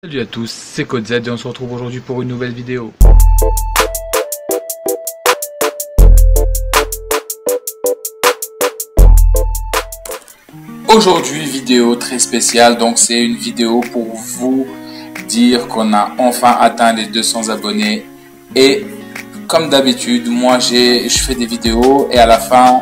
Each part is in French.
Salut à tous, c'est CodeZ et on se retrouve aujourd'hui pour une nouvelle vidéo. Aujourd'hui, vidéo très spéciale, donc c'est une vidéo pour vous dire qu'on a enfin atteint les 200 abonnés. Et comme d'habitude, moi je fais des vidéos et à la fin,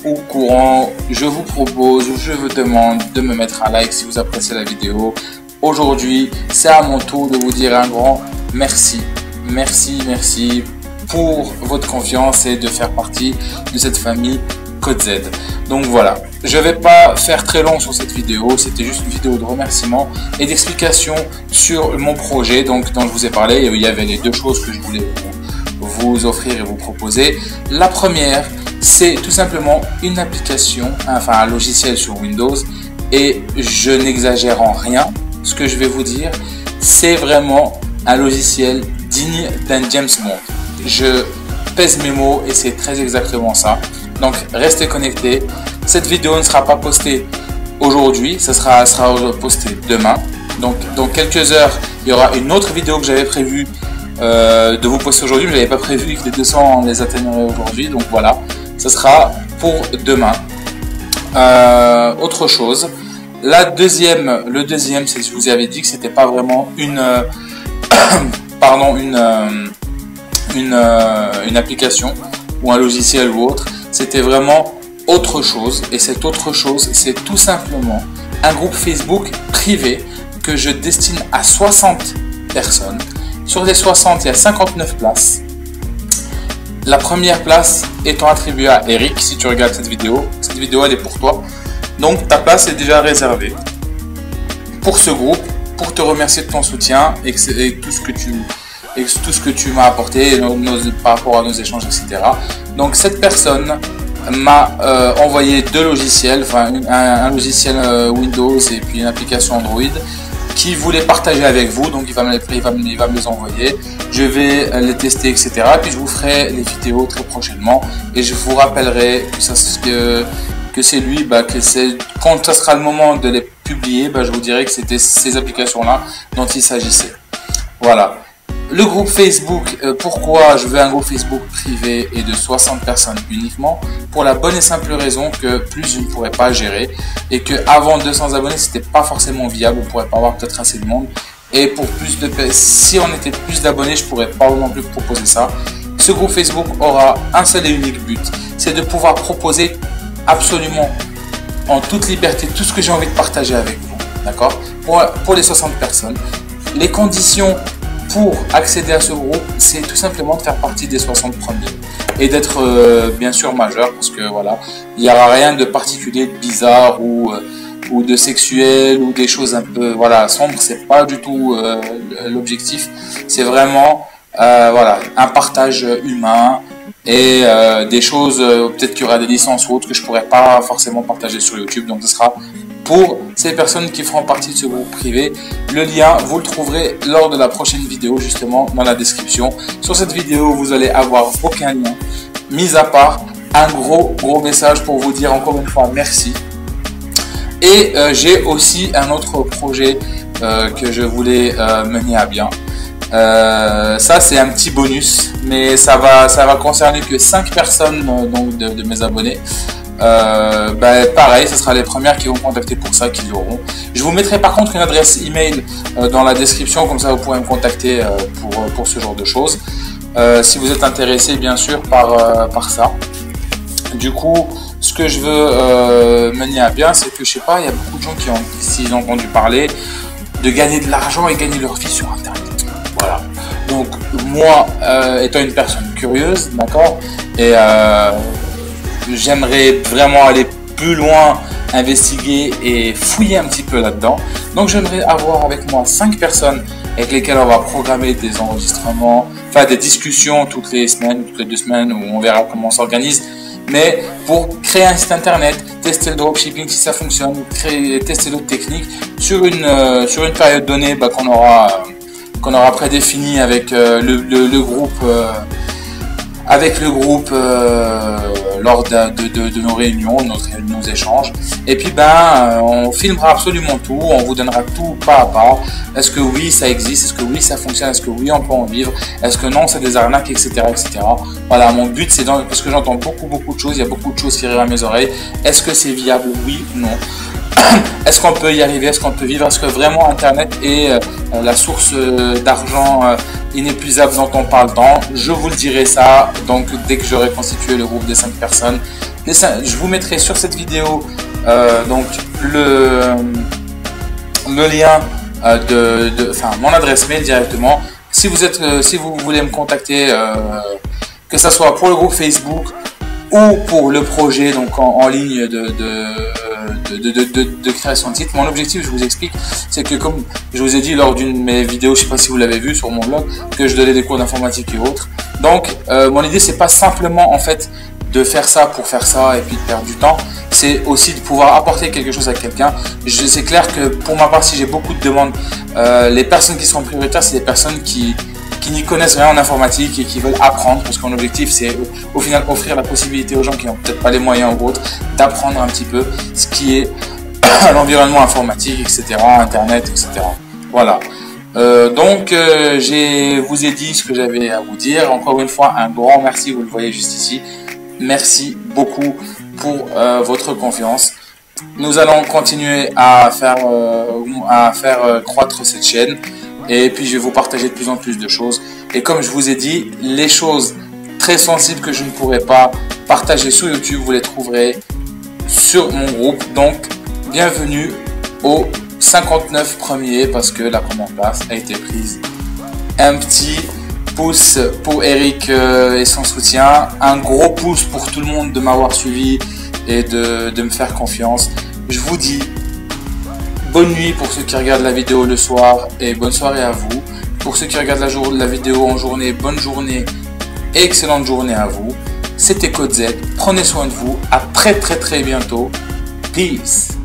au courant, je vous propose ou je vous demande de me mettre un like si vous appréciez la vidéo. Aujourd'hui, c'est à mon tour de vous dire un grand merci. Merci pour votre confiance et de faire partie de cette famille CodeZ. Donc voilà, je vais pas faire très long sur cette vidéo, c'était juste une vidéo de remerciement et d'explication sur mon projet dont je vous ai parlé. Il y avait les deux choses que je voulais vous offrir et vous proposer. La première, c'est tout simplement une application, enfin un logiciel sur Windows, et je n'exagère en rien. Ce que je vais vous dire, c'est vraiment un logiciel digne d'un James Bond. Je pèse mes mots et c'est très exactement ça. Donc restez connectés. Cette vidéo ne sera pas postée aujourd'hui, ça sera posté demain. Donc dans quelques heures, il y aura une autre vidéo que j'avais prévu de vous poster aujourd'hui, mais je n'avais pas prévu que les 200 on les atteindrait aujourd'hui. Donc voilà, ça sera pour demain. Autre chose. Le deuxième, c'est que je vous avais dit que c'était pas vraiment une application ou un logiciel ou autre. C'était vraiment autre chose. Et cette autre chose, c'est tout simplement un groupe Facebook privé que je destine à 60 personnes. Sur les 60, il y a 59 places. La première place étant attribuée à Eric. Si tu regardes cette vidéo elle est pour toi. Donc ta place est déjà réservée pour ce groupe, pour te remercier de ton soutien et tout ce que tu m'as apporté par rapport à nos échanges, etc. Donc cette personne m'a envoyé deux logiciels, enfin un logiciel Windows et puis une application Android qui voulait partager avec vous. Donc il va me les envoyer, je vais les tester, etc. Puis je vous ferai les vidéos très prochainement et je vous rappellerai que c'est lui, quand ça sera le moment de les publier, je vous dirai que c'était ces applications-là dont il s'agissait. Voilà. Le groupe Facebook, pourquoi je veux un groupe Facebook privé et de 60 personnes uniquement? Pour la bonne et simple raison que plus je ne pourrais pas gérer et que avant 200 abonnés, c'était pas forcément viable, on pourrait pas avoir peut-être assez de monde. Et pour si on était plus d'abonnés, je pourrais pas non plus proposer ça. Ce groupe Facebook aura un seul et unique but, c'est de pouvoir proposer absolument en toute liberté tout ce que j'ai envie de partager avec vous, d'accord, pour les 60 personnes. Les conditions pour accéder à ce groupe, c'est tout simplement de faire partie des 60 premiers et d'être bien sûr majeur, parce que voilà, il n'y aura rien de particulier, de bizarre ou de sexuel ou des choses un peu sombres. C'est pas du tout l'objectif. C'est vraiment un partage humain et des choses, peut-être qu'il y aura des licences ou autres que je pourrais pas forcément partager sur YouTube. Donc ce sera pour ces personnes qui feront partie de ce groupe privé. Le lien, vous le trouverez lors de la prochaine vidéo, justement dans la description. Sur cette vidéo, vous allez avoir aucun lien, mis à part un gros message pour vous dire encore une fois merci. Et j'ai aussi un autre projet que je voulais mener à bien. Ça c'est un petit bonus, mais ça va concerner que 5 personnes donc de mes abonnés. Pareil, ce sera les premières qui vont me contacter pour ça, qui l'auront. Je vous mettrai par contre une adresse email dans la description, comme ça vous pourrez me contacter pour ce genre de choses, si vous êtes intéressé bien sûr par ça. Du coup, ce que je veux mener à bien, c'est que je sais pas, il y a beaucoup de gens s'ils ont entendu parler de gagner de l'argent et gagner leur vie sur internet. Voilà. Donc moi, étant une personne curieuse, d'accord, et j'aimerais vraiment aller plus loin, investiguer et fouiller un petit peu là-dedans. Donc j'aimerais avoir avec moi 5 personnes avec lesquelles on va programmer des enregistrements, enfin des discussions toutes les semaines, toutes les 2 semaines, où on verra comment on s'organise. Mais pour créer un site internet, tester le dropshipping si ça fonctionne, tester d'autres techniques sur une période donnée qu'on aura prédéfinie avec le groupe avec le groupe lors de nos réunions, nos échanges. Et puis on filmera absolument tout, on vous donnera tout pas à pas. Est-ce que oui ça existe, est-ce que oui ça fonctionne, est-ce que oui on peut en vivre, est-ce que non c'est des arnaques, etc. etc. Voilà, mon but c'est parce que j'entends beaucoup de choses, il y a beaucoup de choses qui arrivent à mes oreilles. Est-ce que c'est viable, oui ou non? Est-ce qu'on peut y arriver, est-ce qu'on peut vivre, est-ce que vraiment Internet est la source d'argent inépuisable dont on parle tant? Je vous le dirai ça, donc dès que j'aurai constitué le groupe des 5 personnes. Je vous mettrai sur cette vidéo donc le lien mon adresse mail directement. Si vous voulez me contacter, que ce soit pour le groupe Facebook ou pour le projet donc en ligne de création de site. Mon objectif, je vous explique, c'est que comme je vous ai dit lors d'une de mes vidéos, je sais pas si vous l'avez vu sur mon blog, que je donnais des cours d'informatique et autres. Donc mon idée, c'est pas simplement en fait de faire ça pour faire ça et puis de perdre du temps, c'est aussi de pouvoir apporter quelque chose à quelqu'un. C'est clair que pour ma part, si j'ai beaucoup de demandes, les personnes qui seront prioritaires, c'est des personnes qui n'y connaissent rien en informatique et qui veulent apprendre, parce que mon objectif c'est au final offrir la possibilité aux gens qui n'ont peut-être pas les moyens ou autres d'apprendre un petit peu ce qui est l'environnement informatique, etc., Internet, etc. Voilà. Donc je vous ai dit ce que j'avais à vous dire. Encore une fois, un grand merci, vous le voyez juste ici. Merci beaucoup pour votre confiance. Nous allons continuer à faire croître cette chaîne. Et puis je vais vous partager de plus en plus de choses. Et comme je vous ai dit, les choses très sensibles que je ne pourrai pas partager sur YouTube, vous les trouverez sur mon groupe. Donc bienvenue aux 59 premiers, parce que la première place a été prise. Un petit pouce pour Eric et son soutien. Un gros pouce pour tout le monde de m'avoir suivi et de me faire confiance. Je vous dis bonne nuit pour ceux qui regardent la vidéo le soir et bonne soirée à vous. Pour ceux qui regardent la vidéo en journée, bonne journée et excellente journée à vous. C'était Code Z. Prenez soin de vous. À très bientôt. Peace.